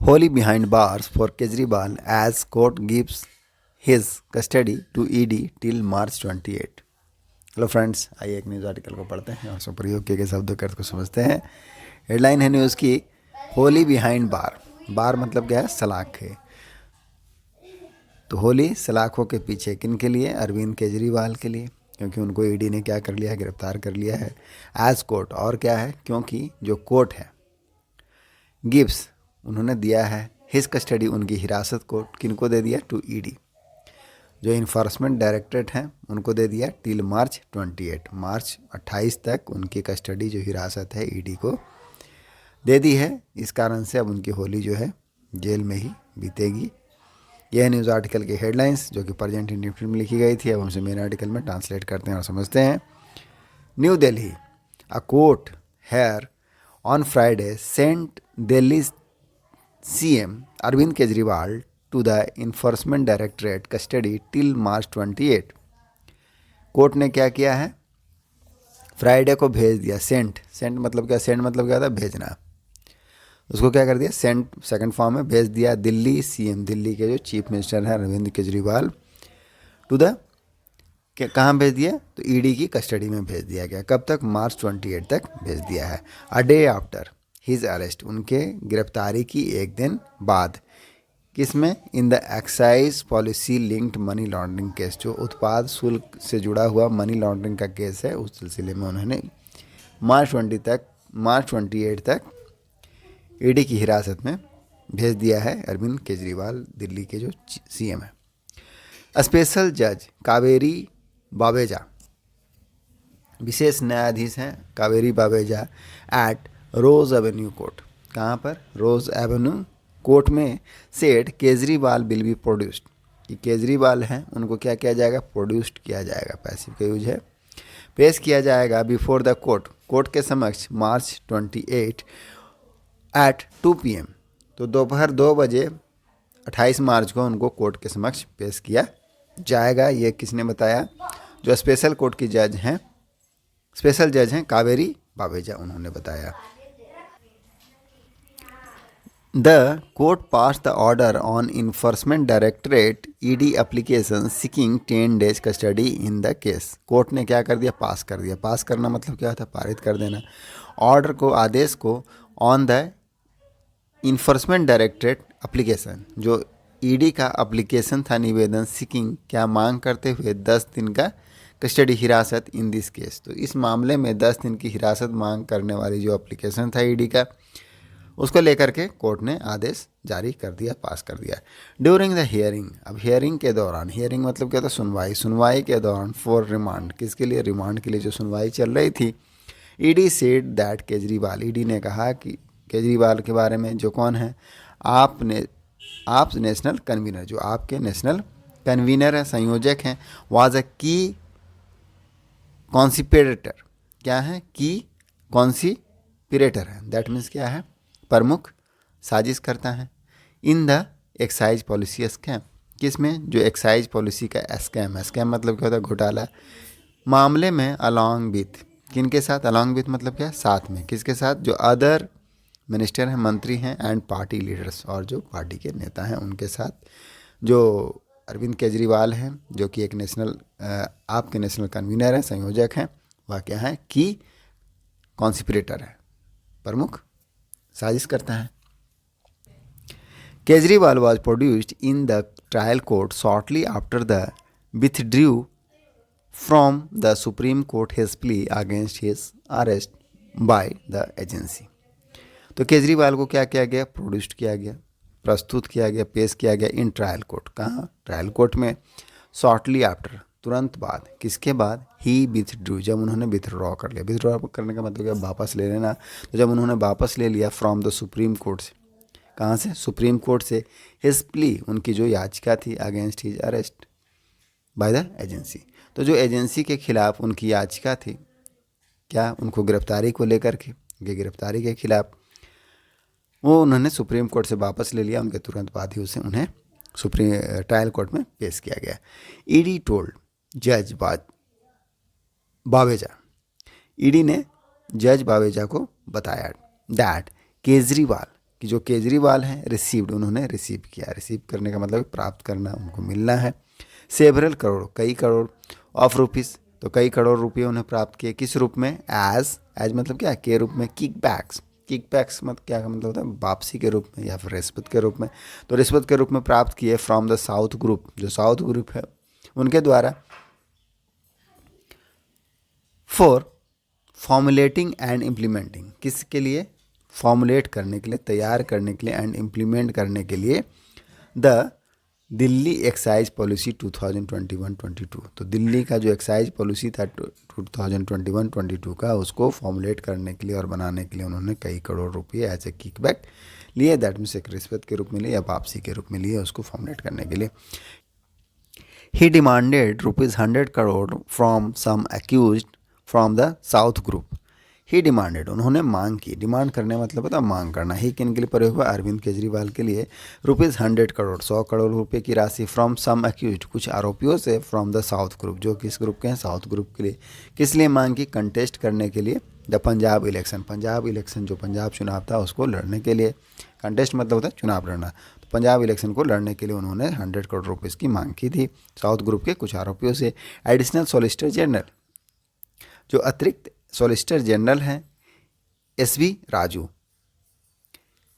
Holly behind bars for Kejriwal as court gives his custody to ED till March 28। Hello friends, आइए एक news article को पढ़ते हैं और उसमें प्रयोग किए गए शब्दों के अर्थ को समझते हैं। हेडलाइन है न्यूज़ की, होली बिहाइंड बार। बार मतलब क्या है? सलाखें। तो होली सलाखों के पीछे किन के लिए? अरविंद केजरीवाल के लिए, क्योंकि उनको ईडी ने क्या कर लिया है? गिरफ्तार कर लिया है। एज कोर्ट, और क्या है? क्योंकि जो कोर्ट है गिव्स, उन्होंने दिया है हिज कस्टडी, उनकी हिरासत को किनको दे दिया? To ED. जो इन्फोर्समेंट डायरेक्टरेट हैं उनको दे दिया टिल मार्च 28, मार्च 28 तक उनकी कस्टडी जो हिरासत है ईडी को दे दी है। इस कारण से अब उनकी होली जो है जेल में ही बीतेगी। यह न्यूज़ आर्टिकल की हेडलाइंस जो कि प्रेजेंट इंडियन फिल्म में लिखी गई थी, अब हमसे मेन आर्टिकल में ट्रांसलेट करते हैं और समझते हैं। New Delhi, a court here on Friday sent Delhi CM Arvind Kejriwal to the Enforcement Directorate custody till March 28। Court ने क्या किया है? फ्राइडे को भेज दिया। सेंट मतलब क्या? सेंट मतलब क्या होता है? भेजना। उसको क्या कर दिया? सेंट सेकंड फॉर्म में भेज दिया दिल्ली CM, दिल्ली के जो चीफ मिनिस्टर हैं अरविंद केजरीवाल, टू द कहाँ भेज दिया? तो ईडी की कस्टडी में भेज दिया गया। कब तक? मार्च 28 तक भेज दिया है। A day after his arrest, उनके गिरफ्तारी की एक दिन बाद। किसमें? In the excise policy linked money laundering case, जो उत्पाद शुल्क से जुड़ा हुआ मनी लॉन्ड्रिंग का केस है, उस सिलसिले में उन्होंने मार्च 28 तक ईडी की हिरासत में भेज दिया है अरविंद केजरीवाल, दिल्ली के जो CM है। स्पेशल जज कावेरी बावेजा, विशेष न्यायाधीश हैं Kaveri Baweja, at Rose Avenue Court. कहाँ पर? रोज एवेन्यू कोर्ट में said Kejriwal will be produced, कि केजरीवाल हैं उनको क्या किया जाएगा? प्रोड्यूस्ड किया जाएगा, पैसिव का यूज है। पेश किया जाएगा बिफोर द कोर्ट, कोर्ट के समक्ष, मार्च 28 एट 2 PM। तो दोपहर 2 बजे 28 मार्च को उनको कोर्ट के समक्ष पेश किया जाएगा। ये किसने बताया? जो स्पेशल कोर्ट की जज हैं, स्पेशल जज हैं कावेरी बावेजा, उन्होंने बताया। The court pass the order on enforcement directorate ED application seeking 10 days custody in the case. Court ने क्या कर दिया? पास कर दिया। पास करना मतलब क्या होता है? पारित कर देना। ऑर्डर को, आदेश को, on the enforcement directorate application, जो ईडी का एप्लीकेशन था, निवेदन, सीकिंग, क्या मांग करते हुए 10 दिन का कस्टडी हिरासत इन दिस केस। तो इस मामले में 10 दिन की हिरासत मांग करने वाली जो एप्लीकेशन था ईडी का, उसको लेकर के कोर्ट ने आदेश जारी कर दिया, पास कर दिया। ड्यूरिंग द हियरिंग, अब हियरिंग के दौरान, हियरिंग मतलब क्या था? सुनवाई। सुनवाई के दौरान फॉर रिमांड, किसके लिए? रिमांड के लिए जो सुनवाई चल रही थी। ED said that Kejriwal, ED ने कहा कि केजरीवाल के बारे में, जो कौन है? आप नेशनल कन्वीनर, जो आपके नेशनल कन्वीनर है, संयोजक हैं, वाज अ की कॉन्सिपिरेटर, क्या है? की कॉन्सिपिरेटर है, दैट मीन्स क्या है? प्रमुख साजिश करता है। In the excise policy scam, किसमें? जो एक्साइज पॉलिसी का स्कैम है। स्कैम मतलब क्या होता है? घोटाला। मामले में अलॉन्ग विथ, किनके साथ? अलॉन्ग विथ मतलब क्या? साथ में। किसके साथ? जो अदर मिनिस्टर हैं, मंत्री हैं, एंड पार्टी लीडर्स, और जो पार्टी के नेता हैं उनके साथ। जो अरविंद केजरीवाल हैं, जो कि एक आपके नेशनल कन्वीनर हैं, संयोजक हैं, वह क्या है? कि कॉन्सिपिरेटर है, प्रमुख साजिश करता है। Kejriwal was produced in the trial court shortly after the withdrew from the supreme court his plea against his arrest by the agency. तो केजरीवाल को क्या किया गया? प्रोड्यूस्ड किया गया, प्रस्तुत किया गया, पेश किया गया इन ट्रायल कोर्ट। कहाँ? ट्रायल कोर्ट में। शॉर्टली आफ्टर, तुरंत बाद। किसके बाद? ही विथड्रू, जब उन्होंने विथड्रॉ कर लिया। विथड्रॉ करने का मतलब क्या? वापस ले लेना। तो जब उन्होंने वापस ले लिया फ्रॉम द सुप्रीम कोर्ट से, कहाँ से? सुप्रीम कोर्ट से। हिज प्ली, उनकी जो याचिका थी, against his arrest by the agency. तो जो एजेंसी के खिलाफ उनकी याचिका थी, क्या? उनको गिरफ्तारी को लेकर के, गिरफ्तारी के खिलाफ, वो उन्होंने सुप्रीम कोर्ट से वापस ले लिया। उनके तुरंत बाद ही उसे उन्हें ट्रायल कोर्ट में पेश किया गया। ईडी टोल्ड जज बावेजा, ईडी ने जज बावेजा को बताया दैट कि जो केजरीवाल हैं रिसीव्ड, उन्होंने रिसीव किया, रिसीव करने का मतलब प्राप्त करना, उनको मिलना है, सेवरल करोड़, कई करोड़, ऑफ रुपीज़, तो कई करोड़ रुपये उन्हें प्राप्त किए, किस रूप में, एज मतलब क्या, के रूप में, किकबैक्स, किकबैक्स मतलब क्या का मतलब होता है, वापसी के रूप में या फिर रिश्वत के रूप में, तो रिश्वत के रूप में प्राप्त किए फ्रॉम द साउथ ग्रुप, जो साउथ ग्रुप है उनके द्वारा, फॉर फॉर्मुलेटिंग एंड इम्प्लीमेंटिंग, किसके लिए, फॉर्मुलेट करने के लिए, तैयार करने के लिए, एंड इम्प्लीमेंट करने के लिए, द दिल्ली एक्साइज पॉलिसी 2021-22, तो दिल्ली का जो एक्साइज पॉलिसी था 2021-22 का, उसको फॉर्मुलेट करने के लिए और बनाने के लिए उन्होंने कई करोड़ रुपये एज ए किकबैक लिए, दैट मीन्स एक रिश्वत के रूप में लिए या वापसी के रूप में लिए, उसको फॉर्मुलेट करने के लिए। He demanded ₹100 crore from some accused from the south group. He demanded, उन्होंने मांग की, डिमांड करने मतलब होता है मांग करना। ही किन के लिए प्रयोग हुआ, अरविंद केजरीवाल के लिए, ₹100 करोड़, 100 करोड़ रुपए की राशि, फ्रॉम सम अक्यूज्ड, कुछ आरोपियों से, फ्रॉम द साउथ ग्रुप, जो किस ग्रुप के हैं, साउथ ग्रुप के लिए। किस लिए मांग की, कंटेस्ट करने के लिए, the Punjab election, Punjab election जो पंजाब चुनाव था उसको लड़ने के लिए, कंटेस्ट मतलब होता है चुनाव लड़ना, तो पंजाब इलेक्शन को लड़ने के लिए उन्होंने 100 करोड़ रुपये की मांग की थी साउथ ग्रुप के कुछ आरोपियों से। एडिशनल सॉलिसिटर जनरल, जो अतिरिक्त सॉलिसिटर जनरल हैं, SV Raju,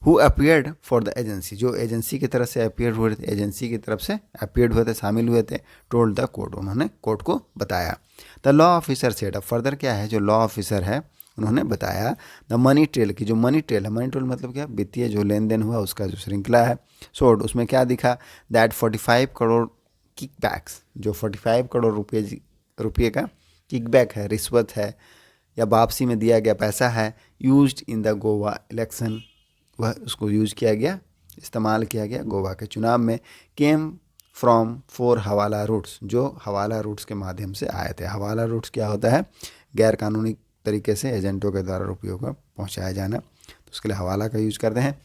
who appeared for the agency, जो एजेंसी की तरफ से अपीयर हुए थे, एजेंसी की तरफ से अपीयर्ड हुए थे, शामिल हुए थे, टोल्ड द कोर्ट, उन्होंने कोर्ट को बताया। द लॉ ऑफिसर सेड, अब फर्दर क्या है, जो लॉ ऑफिसर है उन्होंने बताया, द मनी ट्रेल की जो मनी ट्रेल है, मनी ट्रेल मतलब क्या, वित्तीय जो लेन देन हुआ उसका जो श्रृंखला है, सोड, उसमें क्या दिखा, दैट 45 करोड़ किकबैक्स, जो 45 करोड़ रुपये का किकबैक है, रिश्वत है या वापसी में दिया गया पैसा है, used in the Goa election, वह उसको यूज किया गया, इस्तेमाल किया गया गोवा के चुनाव में, केम फ्रॉम 4 हवाला रूट्स, जो हवाला रूट्स के माध्यम से आए थे। हवाला रूट्स क्या होता है, गैर कानूनी तरीके से एजेंटों के द्वारा रुपयों का पहुंचाया जाना, तो उसके लिए हवाला का यूज करते हैं।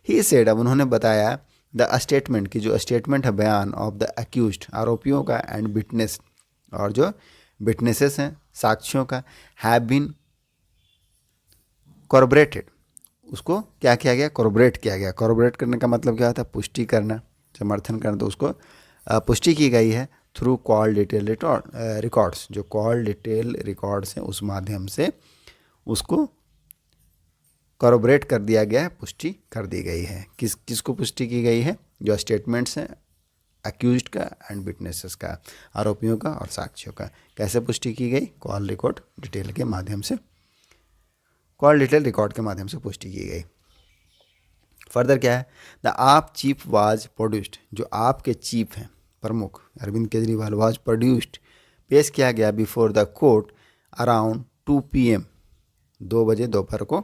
ही सेड, अब उन्होंने बताया, द स्टेटमेंट की जो स्टेटमेंट है, बयान, ऑफ द अक्यूज्ड, आरोपियों का, एंड विटनेस, और जो विटनेसेस हैं, साक्ष्यों का, हैव बीन कॉर्पोरेटेड, उसको क्या किया गया, कॉर्पोरेट किया गया। कॉर्पोरेट करने का मतलब क्या होता है, पुष्टि करना, समर्थन करना, तो उसको पुष्टि की गई है थ्रू कॉल डिटेल रिकॉर्ड्स, जो कॉल डिटेल रिकॉर्ड्स हैं उस माध्यम से उसको कॉर्पोरेट कर दिया गया है, पुष्टि कर दी गई है। किसको पुष्टि की गई है, जो स्टेटमेंट्स हैं अक्यूज्ड का एंड विटनेसेस का, आरोपियों का और साक्ष्यों का। कैसे पुष्टि की गई, कॉल रिकॉर्ड डिटेल के माध्यम से, कॉल डिटेल रिकॉर्ड के माध्यम से पुष्टि की गई। फर्दर क्या है, द आप चीफ वाज प्रोड्यूस्ड, जो आपके चीफ हैं, प्रमुख अरविंद केजरीवाल, वाज प्रोड्यूस्ड, पेश किया गया before the court around 2 PM, 2 बजे दोपहर को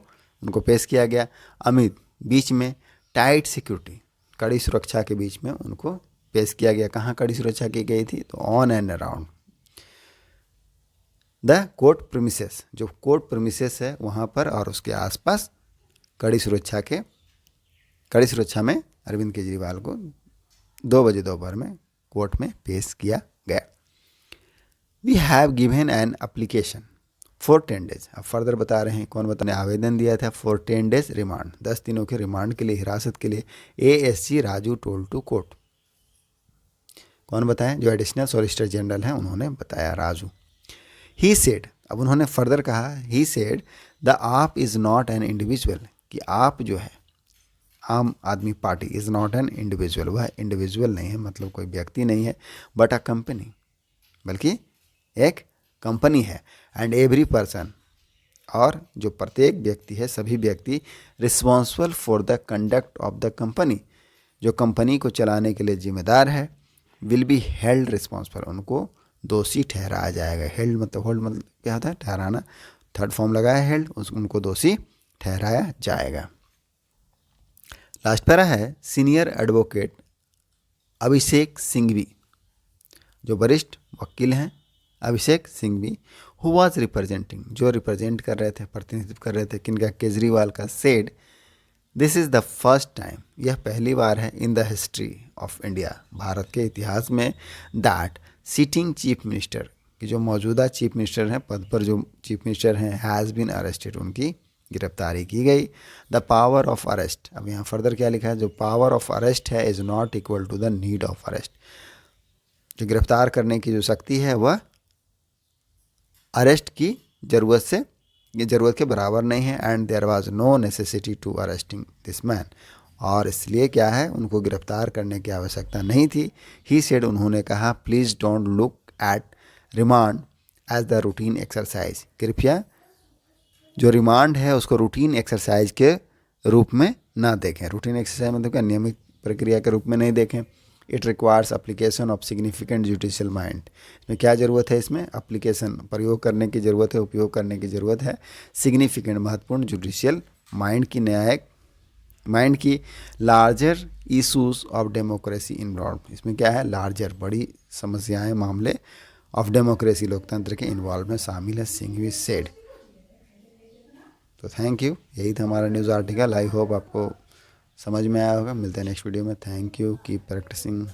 उनको पेश किया गया। अमित, बीच में टाइट सिक्योरिटी, कड़ी सुरक्षा के बीच में उनको पेश किया गया। कहाँ कड़ी सुरक्षा की गई थी, तो on and around the court premises, जो कोर्ट प्रीमिसेस है वहाँ पर और उसके आसपास कड़ी सुरक्षा में अरविंद केजरीवाल को 2 बजे दोपहर में कोर्ट में पेश किया गया। We have given an application for 10 days, अब फर्दर बता रहे हैं कौन बताने, आवेदन दिया था फॉर 10 days रिमांड, 10 दिनों के रिमांड के लिए, हिरासत के लिए। ASG Raju told to court, कौन बताएं, जो एडिशनल सॉलिसिटर जनरल हैं उन्होंने बताया, राजू। ही सेड, अब उन्होंने फर्दर कहा, ही सेड द आप इज़ नॉट एन इंडिविजुअल, कि आप जो है आम आदमी party, is not an individual, वह इंडिविजुअल नहीं है, मतलब कोई व्यक्ति नहीं है, बट अ कंपनी, बल्कि एक कंपनी है। एंड एवरी पर्सन, और जो प्रत्येक व्यक्ति है, सभी व्यक्ति, responsible for the conduct of the company, जो कंपनी को चलाने के लिए जिम्मेदार है, विल बी हेल्ड रिस्पॉन्सिबल, उनको दोषी ठहराया जाएगा। हेल्ड मतलब, होल्ड मतलब क्या होता है, ठहराना, थर्ड फॉर्म लगाया हेल्ड, उनको दोषी ठहराया जाएगा। लास्ट पैरा है, सीनियर एडवोकेट अभिषेक सिंघवी, जो वरिष्ठ वकील हैं अभिषेक सिंघवी, हु वाज रिप्रेजेंटिंग, जो रिप्रेजेंट कर रहे थे, प्रतिनिधित्व कर रहे थे, किनका, केजरीवाल का, said this is the first time, यह पहली बार है, in the history of India, Bharat के इतिहास में, दैट सिटिंग चीफ मिनिस्टर, कि जो मौजूदा चीफ मिनिस्टर हैं, पद पर जो चीफ मिनिस्टर हैं, हैज़ बीन अरेस्टेड, उनकी गिरफ्तारी की गई। द पावर ऑफ अरेस्ट, अब यहाँ फर्दर क्या लिखा है, जो पावर ऑफ अरेस्ट है is not equal to the need of arrest, जो गिरफ्तार करने की जो शक्ति है वह अरेस्ट की ज़रूरत से, ये ज़रूरत के बराबर नहीं है। And there was no necessity to arresting this man, और इसलिए क्या है, उनको गिरफ्तार करने की आवश्यकता नहीं थी। ही सेड, उन्होंने कहा, please don't look at remand as the routine exercise, कृपया जो रिमांड है उसको रूटीन एक्सरसाइज के रूप में ना देखें। रूटीन एक्सरसाइज मतलब क्या, नियमित प्रक्रिया के रूप में नहीं देखें। It requires application of significant judicial mind, इसमें क्या ज़रूरत है, इसमें अप्लीकेशन प्रयोग करने की ज़रूरत है, उपयोग करने की ज़रूरत है, सिग्निफिकेंट महत्वपूर्ण, जुडिशियल माइंड की न्यायिक माइंड की, larger issues of democracy involve, इसमें क्या है, लार्जर बड़ी समस्याएं, मामले ऑफ डेमोक्रेसी लोकतंत्र के इन्वॉल्व में शामिल है, सिंघवी सेड। तो थैंक यू, यही था हमारा न्यूज़ आर्टिकल। आई होप आपको समझ में आया होगा। मिलते हैं नेक्स्ट वीडियो में। Thank you, keep practising.